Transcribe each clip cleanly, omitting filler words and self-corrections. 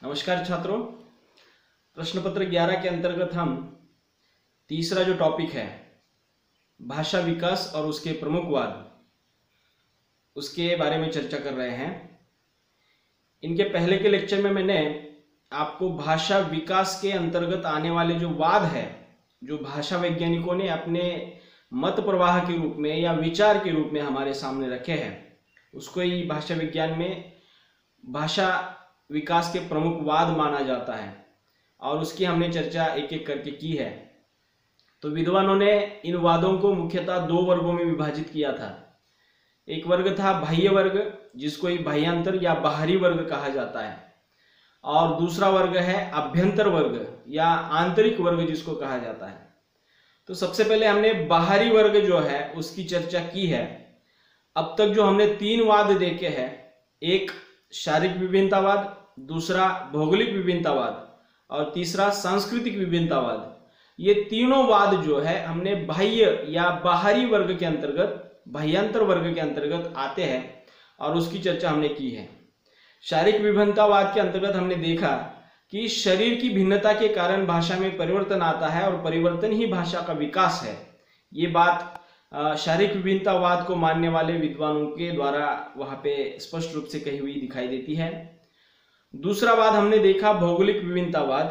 नमस्कार छात्रों, प्रश्न पत्र 11 के अंतर्गत हम तीसरा जो टॉपिक है भाषा विकास और उसके प्रमुख वाद, उसके बारे में चर्चा कर रहे हैं। इनके पहले के लेक्चर में मैंने आपको भाषा विकास के अंतर्गत आने वाले जो वाद है, जो भाषा वैज्ञानिकों ने अपने मत प्रवाह के रूप में या विचार के रूप में हमारे सामने रखे हैं, उसको ही भाषा विज्ञान में भाषा विकास के प्रमुख वाद माना जाता है और उसकी हमने चर्चा एक एक करके की है। तो विद्वानों ने इन वादों को मुख्यतः दो वर्गों में विभाजित किया था। एक वर्ग था बाह्य वर्ग, जिसको बाह्यांतर या बाहरी वर्ग कहा जाता है, और दूसरा वर्ग है अभ्यंतर वर्ग या आंतरिक वर्ग जिसको कहा जाता है। तो सबसे पहले हमने बाहरी वर्ग जो है उसकी चर्चा की है। अब तक जो हमने तीन वाद देखे हैं, एक शारीरिक विभिन्नतावाद, दूसरा भौगोलिक विभिन्नतावाद और तीसरा सांस्कृतिक विभिन्नतावाद, ये तीनों वाद जो है हमने बाह्य या बाहरी वर्ग के अंतर्गत, बाह्यांतर वर्ग के अंतर्गत आते हैं और उसकी चर्चा हमने की है। शारीरिक विभिन्नतावाद के अंतर्गत हमने देखा कि शरीर की भिन्नता के कारण भाषा में परिवर्तन आता है और परिवर्तन ही भाषा का विकास है। ये बात शारीरिक विभिन्नतावाद को मानने वाले विद्वानों के द्वारा वहां पे स्पष्ट रूप से कही हुई दिखाई देती है। दूसरा वाद हमने देखा भौगोलिक विभिन्नतावाद,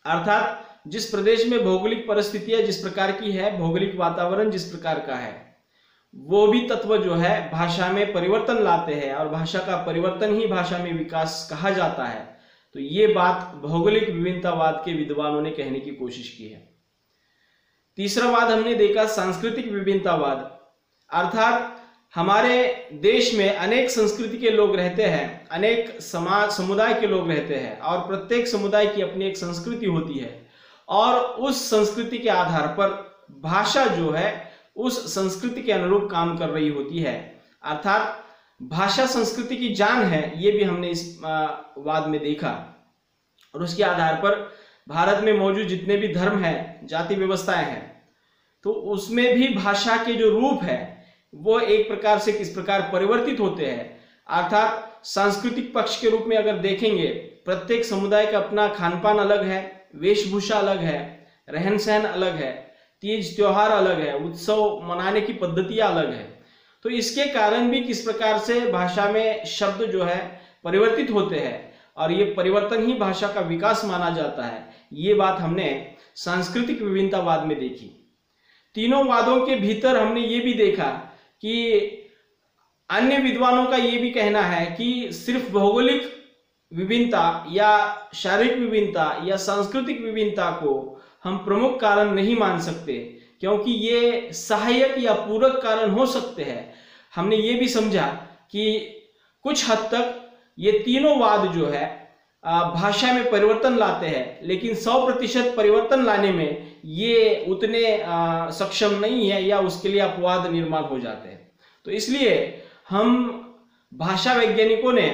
अर्थात जिस प्रदेश में भौगोलिक परिस्थितियां जिस प्रकार की है, भौगोलिक वातावरण जिस प्रकार का है, वो भी तत्व जो है भाषा में परिवर्तन लाते हैं और भाषा का परिवर्तन ही भाषा में विकास कहा जाता है। तो ये बात भौगोलिक विभिन्नतावाद के विद्वानों ने कहने की कोशिश की है। तीसरा वाद हमने देखा सांस्कृतिक विभिन्नतावाद, अर्थात हमारे देश में अनेक संस्कृति के लोग रहते हैं, अनेक समाज समुदाय के लोग रहते हैं और प्रत्येक समुदाय की अपनी एक संस्कृति होती है और उस संस्कृति के आधार पर भाषा जो है उस संस्कृति के अनुरूप काम कर रही होती है। अर्थात भाषा संस्कृति की जान है, ये भी हमने इस वाद में देखा। और उसके आधार पर भारत में मौजूद जितने भी धर्म हैं, जाति व्यवस्थाएं हैं, तो उसमें भी भाषा के जो रूप है वो एक प्रकार से किस प्रकार परिवर्तित होते हैं। अर्थात सांस्कृतिक पक्ष के रूप में अगर देखेंगे, प्रत्येक समुदाय का अपना खान पान अलग है, वेशभूषा अलग है, रहन सहन अलग है, तीज त्योहार अलग है, उत्सव मनाने की पद्धतियां अलग है। तो इसके कारण भी किस प्रकार से भाषा में शब्द जो है परिवर्तित होते हैं और ये परिवर्तन ही भाषा का विकास माना जाता है। ये बात हमने सांस्कृतिक विभिन्नतावाद में देखी। तीनों वादों के भीतर हमने ये भी देखा कि अन्य विद्वानों का ये भी कहना है कि सिर्फ भौगोलिक विभिन्नता या शारीरिक विभिन्नता या सांस्कृतिक विभिन्नता को हम प्रमुख कारण नहीं मान सकते, क्योंकि ये सहायक या पूरक कारण हो सकते हैं। हमने ये भी समझा कि कुछ हद तक ये तीनों वाद जो है भाषा में परिवर्तन लाते हैं, लेकिन 100% परिवर्तन लाने में ये उतने सक्षम नहीं है या उसके लिए अपवाद निर्माण हो जाते हैं। तो इसलिए हम भाषा वैज्ञानिकों ने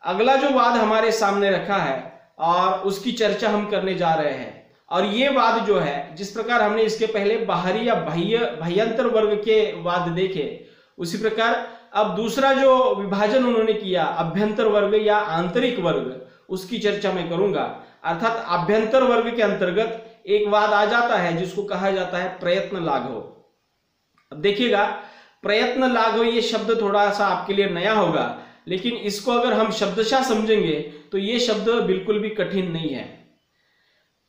अगला जो वाद हमारे सामने रखा है और उसकी चर्चा हम करने जा रहे हैं। और ये वाद जो है, जिस प्रकार हमने इसके पहले बाहरी या बाह्यांतर वर्ग के वाद देखे, उसी प्रकार अब दूसरा जो विभाजन उन्होंने किया अभ्यंतर वर्ग या आंतरिक वर्ग, उसकी चर्चा मैं करूंगा। अर्थात अभ्यंतर वर्ग के अंतर्गत एक वाद आ जाता है जिसको कहा जाता है प्रयत्न लाघव। अब देखिएगा, प्रयत्न लाघव ये शब्द थोड़ा सा आपके लिए नया होगा, लेकिन इसको अगर हम शब्दशः समझेंगे तो ये शब्द बिल्कुल भी कठिन नहीं है।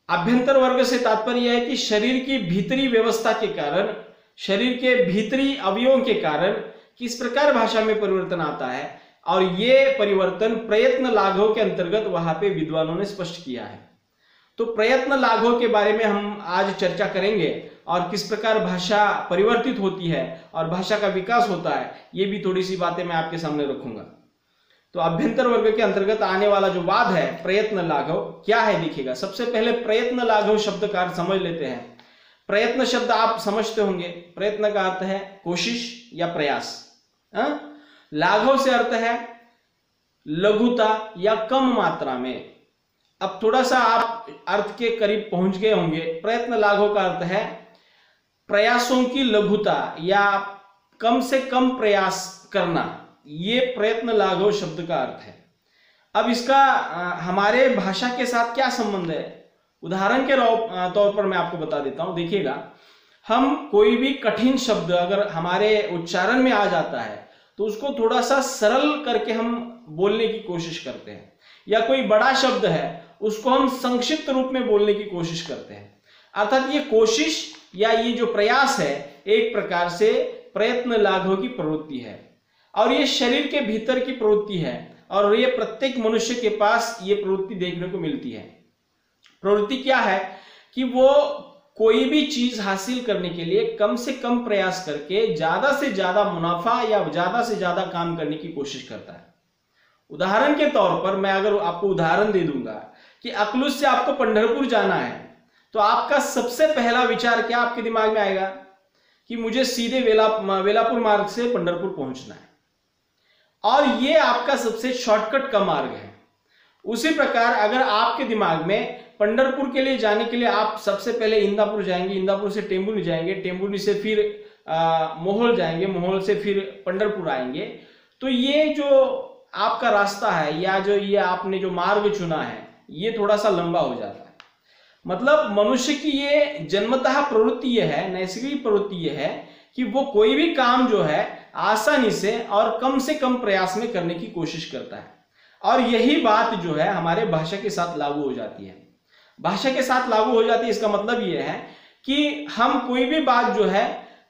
अभ्यंतर वर्ग से तात्पर्य यह है कि शरीर की भीतरी व्यवस्था के कारण, शरीर के भीतरी अवयवों के कारण किस प्रकार भाषा में परिवर्तन आता है, और ये परिवर्तन प्रयत्न लाघव के अंतर्गत वहां पे विद्वानों ने स्पष्ट किया है। तो प्रयत्न लाघव के बारे में हम आज चर्चा करेंगे और किस प्रकार भाषा परिवर्तित होती है और भाषा का विकास होता है, ये भी थोड़ी सी बातें मैं आपके सामने रखूंगा। तो अभ्यंतर वर्ग के अंतर्गत आने वाला जो वाद है प्रयत्न लाघव क्या है, देखिएगा। सबसे पहले प्रयत्न लाघव शब्द का अर्थ समझ लेते हैं। प्रयत्न शब्द आप समझते होंगे, प्रयत्न का अर्थ है कोशिश या प्रयास। लाघव से अर्थ है लघुता या कम मात्रा में। अब थोड़ा सा आप अर्थ के करीब पहुंच गए होंगे। प्रयत्न लाघव का अर्थ है प्रयासों की लघुता या कम से कम प्रयास करना, ये प्रयत्न लाघव शब्द का अर्थ है। अब इसका हमारे भाषा के साथ क्या संबंध है, उदाहरण के तौर पर मैं आपको बता देता हूं। देखिएगा, हम कोई भी कठिन शब्द अगर हमारे उच्चारण में आ जाता है तो उसको थोड़ा सा सरल करके हम बोलने की कोशिश करते हैं, या कोई बड़ा शब्द है उसको हम संक्षिप्त रूप में बोलने की कोशिश करते हैं। अर्थात ये कोशिश या ये जो प्रयास है एक प्रकार से प्रयत्न लाघव की प्रवृत्ति है, और ये शरीर के भीतर की प्रवृत्ति है, और ये प्रत्येक मनुष्य के पास ये प्रवृत्ति देखने को मिलती है। प्रवृत्ति क्या है कि वो कोई भी चीज हासिल करने के लिए कम से कम प्रयास करके ज्यादा से ज्यादा मुनाफा या ज्यादा से ज्यादा काम करने की कोशिश करता है। उदाहरण के तौर पर मैं अगर आपको उदाहरण दे दूंगा कि अकलूज से आपको पंढरपुर जाना है, तो आपका सबसे पहला विचार क्या आपके दिमाग में आएगा कि मुझे सीधे वेलापुर मार्ग से पंढरपुर पहुंचना है, और ये आपका सबसे शॉर्टकट का मार्ग है। उसी प्रकार अगर आपके दिमाग में पंढरपुर के लिए जाने के लिए आप सबसे पहले इंदापुर जाएंगे, इंदापुर से टेम्बुनी जाएंगे, टेम्बुनी से फिर मोहोल जाएंगे, मोहोल से फिर पंढरपुर आएंगे, तो ये जो आपका रास्ता है या जो ये आपने जो मार्ग चुना है ये थोड़ा सा लंबा हो जाता है। मतलब मनुष्य की ये जन्मतः प्रवृत्ति ये है, नैसर्गिक प्रवृत्ति ये है कि वो कोई भी काम जो है आसानी से और कम से कम प्रयास में करने की कोशिश करता है, और यही बात जो है हमारे भाषा के साथ लागू हो जाती है। भाषा के साथ लागू हो जाती है, इसका मतलब ये है कि हम कोई भी बात जो है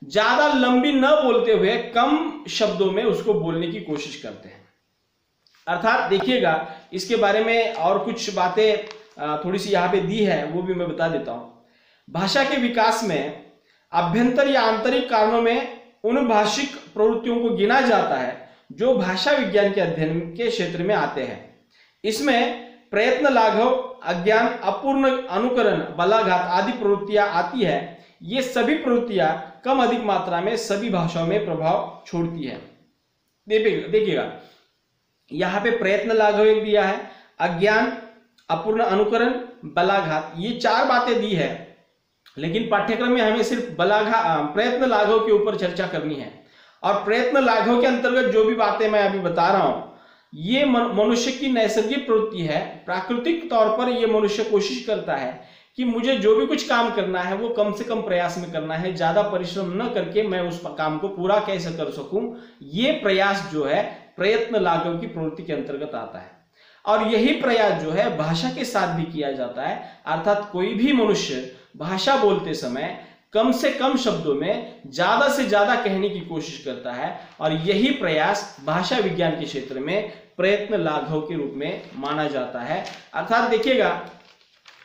ज्यादा लंबी न बोलते हुए कम शब्दों में उसको बोलने की कोशिश करते हैं। अर्थात देखिएगा, इसके बारे में और कुछ बातें थोड़ी सी यहाँ पे दी है, वो भी मैं बता देता हूं। भाषा के विकास में अभ्यंतर या आंतरिक कारणों में उन भाषिक प्रवृत्तियों को गिना जाता है जो भाषा विज्ञान के अध्ययन के क्षेत्र में आते हैं। इसमें प्रयत्न लाघव, अज्ञान, अपूर्ण अनुकरण, बलाघात आदि प्रवृत्तियां आती है। ये सभी प्रवृत्तियां कम अधिक मात्रा में सभी भाषाओं में प्रभाव छोड़ती है। देखिएगा, यहाँ पे प्रयत्न लाघव एक दिया है, अज्ञान, अपूर्ण अनुकरण, बलाघात, ये 4 बातें दी है, लेकिन पाठ्यक्रम में हमें सिर्फ प्रयत्न लाघव के ऊपर चर्चा करनी है। और प्रयत्न लाघव के अंतर्गत जो भी बातें मैं अभी बता रहा हूं ये मनुष्य की नैसर्गिक प्रवृत्ति है। प्राकृतिक तौर पर ये मनुष्य कोशिश करता है कि मुझे जो भी कुछ काम करना है वो कम से कम प्रयास में करना है, ज्यादा परिश्रम न करके मैं उस काम को पूरा कैसे कर सकूं, ये प्रयास जो है प्रयत्न लाघव की प्रवृत्ति के अंतर्गत आता है। और यही प्रयास जो है भाषा के साथ भी किया जाता है। अर्थात कोई भी मनुष्य भाषा बोलते समय कम से कम शब्दों में ज्यादा से ज्यादा कहने की कोशिश करता है, और यही प्रयास भाषा विज्ञान के क्षेत्र में प्रयत्न लाघव के रूप में माना जाता है। अर्थात देखिएगा,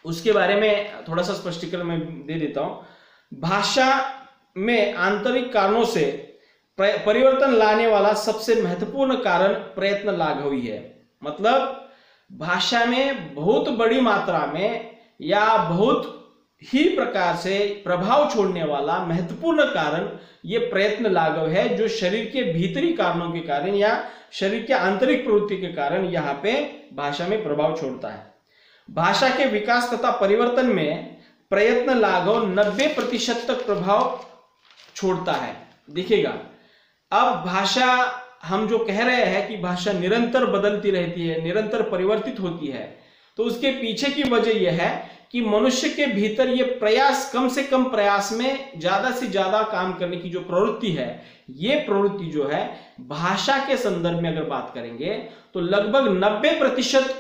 उसके बारे में थोड़ा सा स्पष्टीकरण मैं दे देता हूं। भाषा में आंतरिक कारणों से परिवर्तन लाने वाला सबसे महत्वपूर्ण कारण प्रयत्न लाघव ही है। मतलब भाषा में बहुत बड़ी मात्रा में या बहुत ही प्रकार से प्रभाव छोड़ने वाला महत्वपूर्ण कारण ये प्रयत्न लाघव है, जो शरीर के भीतरी कारणों के कारण या शरीर के आंतरिक प्रवृत्ति के कारण यहाँ पे भाषा में प्रभाव छोड़ता है। भाषा के विकास तथा परिवर्तन में प्रयत्न लाघव 90% तक प्रभाव छोड़ता है। देखिएगा, अब भाषा हम जो कह रहे हैं कि भाषा निरंतर बदलती रहती है, निरंतर परिवर्तित होती है, तो उसके पीछे की वजह यह है कि मनुष्य के भीतर ये प्रयास, कम से कम प्रयास में ज्यादा से ज्यादा काम करने की जो प्रवृत्ति है, ये प्रवृत्ति जो है भाषा के संदर्भ में अगर बात करेंगे तो लगभग 90%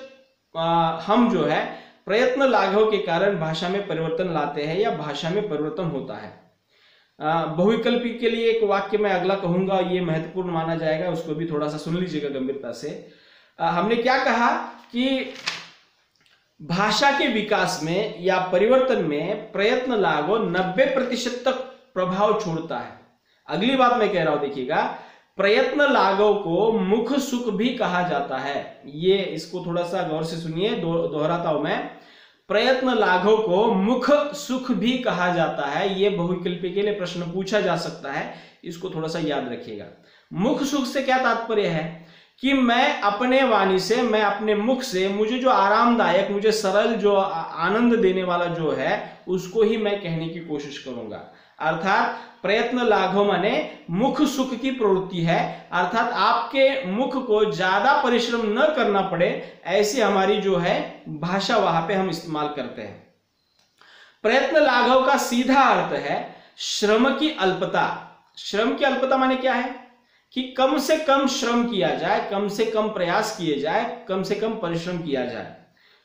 हम जो है प्रयत्न लाघव के कारण भाषा में परिवर्तन लाते हैं या भाषा में परिवर्तन होता है। बहुविकल्पी के लिए एक वाक्य मैं अगला कहूंगा, ये महत्वपूर्ण माना जाएगा, उसको भी थोड़ा सा सुन लीजिएगा गंभीरता से। हमने क्या कहा कि भाषा के विकास में या परिवर्तन में प्रयत्न लाघव 90% तक प्रभाव छोड़ता है। अगली बात मैं कह रहा हूं, देखिएगा, प्रयत्न लाघव को मुख सुख भी कहा जाता है। ये इसको थोड़ा सा गौर से सुनिए, दोहराता हूं मैं। प्रयत्न लाघव को मुख सुख भी कहा जाता है। ये बहुविकल्पी के लिए प्रश्न पूछा जा सकता है, इसको थोड़ा सा याद रखिएगा। मुख सुख से क्या तात्पर्य है कि मैं अपने वाणी से, मैं अपने मुख से मुझे जो आरामदायक, मुझे सरल, जो आनंद देने वाला जो है उसको ही मैं कहने की कोशिश करूंगा। अर्थात प्रयत्न लाघव माने मुख सुख की प्रवृत्ति है, अर्थात आपके मुख को ज्यादा परिश्रम न करना पड़े, ऐसी हमारी जो है भाषा वहां पे हम इस्तेमाल करते हैं। प्रयत्न लाघव का सीधा अर्थ है श्रम की अल्पता। श्रम की अल्पता माने क्या है कि कम से कम श्रम किया जाए, कम से कम प्रयास किए जाए, कम से कम परिश्रम किया जाए।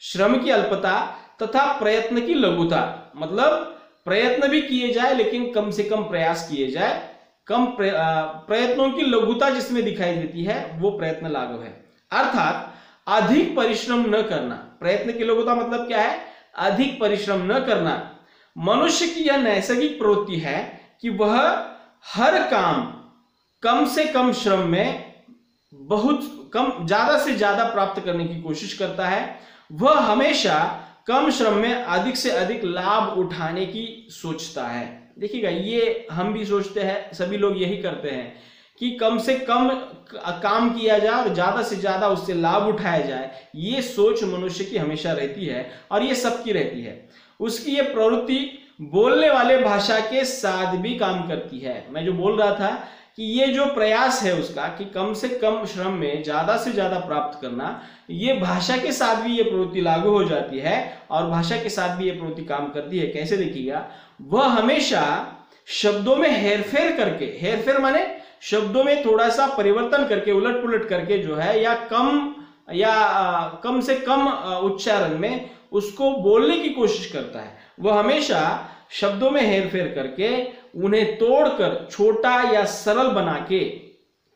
श्रम की अल्पता तथा प्रयत्न की लघुता, मतलब प्रयत्न भी किए जाए लेकिन कम से कम प्रयास किए जाए, कम प्रयत्नों की लघुता जिसमें दिखाई देती है वो प्रयत्न लाघव है। अर्थात अधिक परिश्रम न करना। प्रयत्न की लघुता मतलब क्या है? अधिक परिश्रम न करना। मनुष्य की यह नैसर्गिक प्रवृत्ति है कि वह हर काम कम से कम श्रम में बहुत कम, ज्यादा से ज्यादा प्राप्त करने की कोशिश करता है। वह हमेशा कम श्रम में अधिक से अधिक लाभ उठाने की सोचता है। देखिएगा, ये हम भी सोचते हैं, सभी लोग यही करते हैं कि कम से कम काम किया जाए और ज्यादा से ज्यादा उससे लाभ उठाया जाए। ये सोच मनुष्य की हमेशा रहती है और ये सबकी रहती है। उसकी ये प्रवृत्ति बोलने वाले भाषा के साथ भी काम करती है। मैं जो बोल रहा था कि ये जो प्रयास है उसका कि कम से कम श्रम में ज्यादा से ज्यादा प्राप्त करना, ये भाषा के साथ भी ये प्रवृत्ति लागू हो जाती है और भाषा के साथ भी ये प्रवृत्ति काम करती है। कैसे? देखिएगा, वह हमेशा शब्दों में हेरफेर करके, हेरफेर माने शब्दों में थोड़ा सा परिवर्तन करके, उलट पुलट करके जो है, या कम से कम उच्चारण में उसको बोलने की कोशिश करता है। वह हमेशा शब्दों में हेरफेर करके उन्हें तोड़कर छोटा या सरल बना के,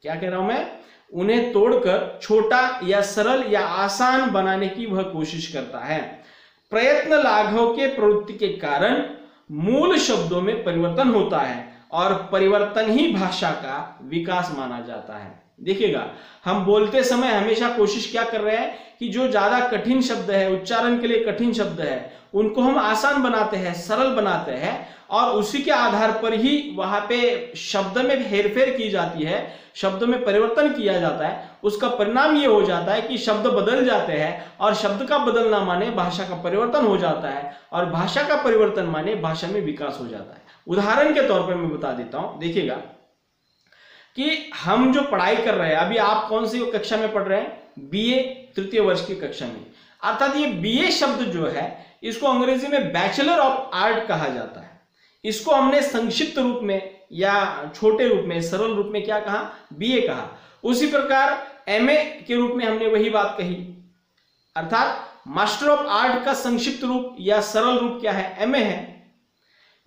क्या कह रहा हूं मैं, उन्हें तोड़कर छोटा या सरल या आसान बनाने की वह कोशिश करता है। प्रयत्न लाघव के प्रवृत्ति के कारण मूल शब्दों में परिवर्तन होता है और परिवर्तन ही भाषा का विकास माना जाता है। देखिएगा, हम बोलते समय हमेशा कोशिश क्या कर रहे हैं कि जो ज्यादा कठिन शब्द है, उच्चारण के लिए कठिन शब्द है, उनको हम आसान बनाते हैं, सरल बनाते हैं और उसी के आधार पर ही वहां पे शब्द में हेरफेर की जाती है, शब्द में परिवर्तन किया जाता है। उसका परिणाम ये हो जाता है कि शब्द बदल जाते हैं और शब्द का बदलना माने भाषा का परिवर्तन हो जाता है और भाषा का परिवर्तन माने भाषा में विकास हो जाता है। उदाहरण के तौर पर मैं बता देता हूं। देखिएगा कि हम जो पढ़ाई कर रहे हैं, अभी आप कौन सी कक्षा में पढ़ रहे हैं? बीए तृतीय वर्ष की कक्षा में। अर्थात ये बीए शब्द जो है इसको अंग्रेजी में बैचलर ऑफ आर्ट कहा जाता है। इसको हमने संक्षिप्त रूप में या छोटे रूप में, सरल रूप में क्या कहा? बीए कहा। उसी प्रकार एमए के रूप में हमने वही बात कही, अर्थात मास्टर ऑफ आर्ट का संक्षिप्त रूप या सरल रूप क्या है? एमए है।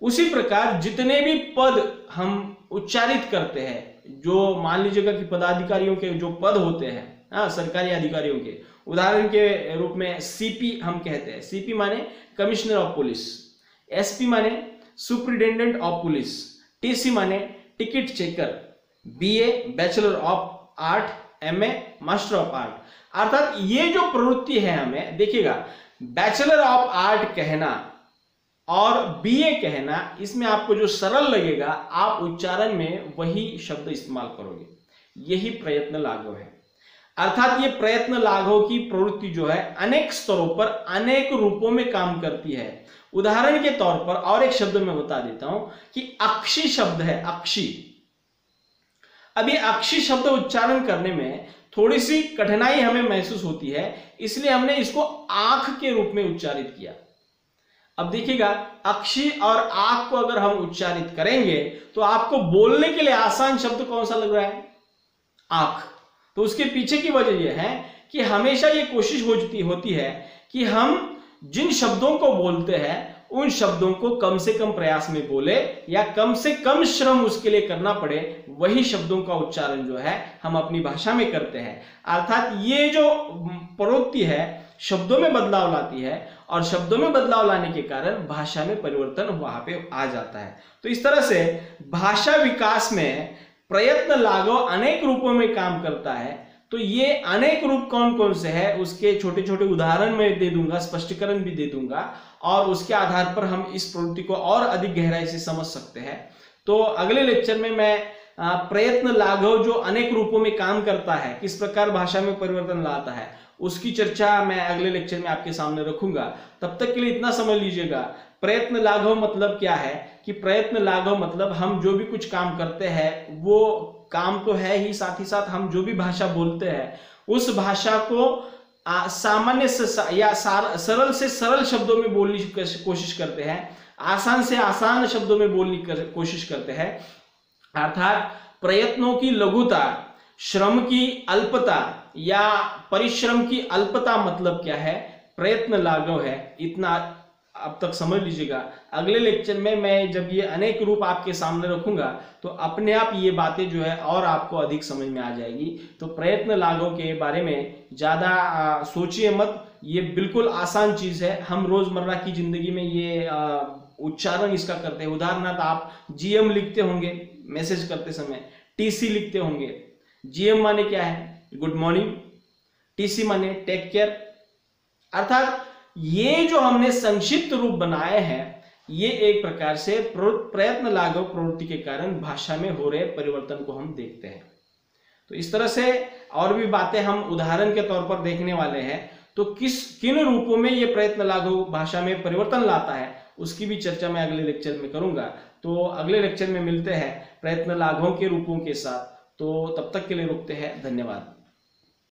उसी प्रकार जितने भी पद हम उच्चारित करते हैं, जो मान लीजिएगा कि पदाधिकारियों के जो पद होते हैं, सरकारी अधिकारियों के, उदाहरण के रूप में सीपी हम कहते हैं। सीपी माने कमिश्नर ऑफ पुलिस, एसपी माने सुपरिटेंडेंट ऑफ पुलिस, टीसी माने ticket checker, BA bachelor of art, MA master of art. अर्थात ये जो प्रवृत्ति है हमें, देखिएगा, बैचलर ऑफ आर्ट कहना और बीए कहना, इसमें आपको जो सरल लगेगा आप उच्चारण में वही शब्द इस्तेमाल करोगे। यही प्रयत्न लाघव है। अर्थात ये प्रयत्न लाघव की प्रवृत्ति जो है अनेक स्तरों पर अनेक रूपों में काम करती है। उदाहरण के तौर पर और एक शब्द मैं बता देता हूं कि अक्षी शब्द है, अक्षी। अभी अक्षी शब्द उच्चारण करने में थोड़ी सी कठिनाई हमें महसूस होती है, इसलिए हमने इसको आंख के रूप में उच्चारित किया। अब देखिएगा, अक्षी और आंख को अगर हम उच्चारित करेंगे तो आपको बोलने के लिए आसान शब्द कौन सा लग रहा है? आंख। तो उसके पीछे की वजह यह है कि हमेशा ये कोशिश होती है कि हम जिन शब्दों को बोलते हैं उन शब्दों को कम से कम प्रयास में बोले या कम से कम श्रम उसके लिए करना पड़े, वही शब्दों का उच्चारण जो है हम अपनी भाषा में करते हैं। अर्थात ये जो प्रवृत्ति है शब्दों में बदलाव लाती है और शब्दों में बदलाव लाने के कारण भाषा में परिवर्तन वहां पे आ जाता है। तो इस तरह से भाषा विकास में प्रयत्न लाघव अनेक रूपों में काम करता है। तो ये अनेक रूप कौन कौन से हैं उसके छोटे छोटे उदाहरण मैं दे दूंगा, स्पष्टीकरण भी दे दूंगा और उसके आधार पर हम इस प्रवृत्ति को और अधिक गहराई से समझ सकते हैं। तो अगले लेक्चर में मैं प्रयत्न लाघव जो अनेक रूपों में काम करता है, किस प्रकार भाषा में परिवर्तन लाता है, उसकी चर्चा मैं अगले लेक्चर में आपके सामने रखूंगा। तब तक के लिए इतना समझ लीजिएगा प्रयत्न लाघव मतलब क्या है कि प्रयत्न लाघव मतलब हम जो भी कुछ काम करते हैं वो काम तो है ही, साथ ही साथ हम जो भी भाषा बोलते हैं उस भाषा को सामान्य से या सरल से सरल शब्दों में बोलने की कोशिश करते हैं, आसान से आसान शब्दों में बोलने की कोशिश करते हैं। अर्थात प्रयत्नों की लघुता, श्रम की अल्पता या परिश्रम की अल्पता मतलब क्या है, प्रयत्न लाघव है। इतना अब तक समझ लीजिएगा। अगले लेक्चर में मैं जब ये अनेक रूप आपके सामने रखूंगा तो अपने आप ये बातें जो है और आपको अधिक समझ में आ जाएगी। तो प्रयत्न लाघव के बारे में ज्यादा सोचिए मत, ये बिल्कुल आसान चीज है। हम रोजमर्रा की जिंदगी में ये उच्चारण इसका करते हैं। उदाहरणार्थ आप जीएम लिखते होंगे मैसेज करते समय, टीसी लिखते होंगे। जीएम माने क्या है, गुड मॉर्निंग, टीसी माने टेक केयर। अर्थात ये जो हमने संक्षिप्त रूप बनाए हैं ये एक प्रकार से प्रयत्न लाघव प्रवृत्ति के कारण भाषा में हो रहे परिवर्तन को हम देखते हैं। तो इस तरह से और भी बातें हम उदाहरण के तौर पर देखने वाले हैं। तो किन रूपों में ये प्रयत्न लाघव भाषा में परिवर्तन लाता है उसकी भी चर्चा मैं अगले लेक्चर में करूंगा। तो अगले लेक्चर में मिलते हैं प्रयत्न लाघव के रूपों के साथ। तो तब तक के लिए रुकते हैं, धन्यवाद।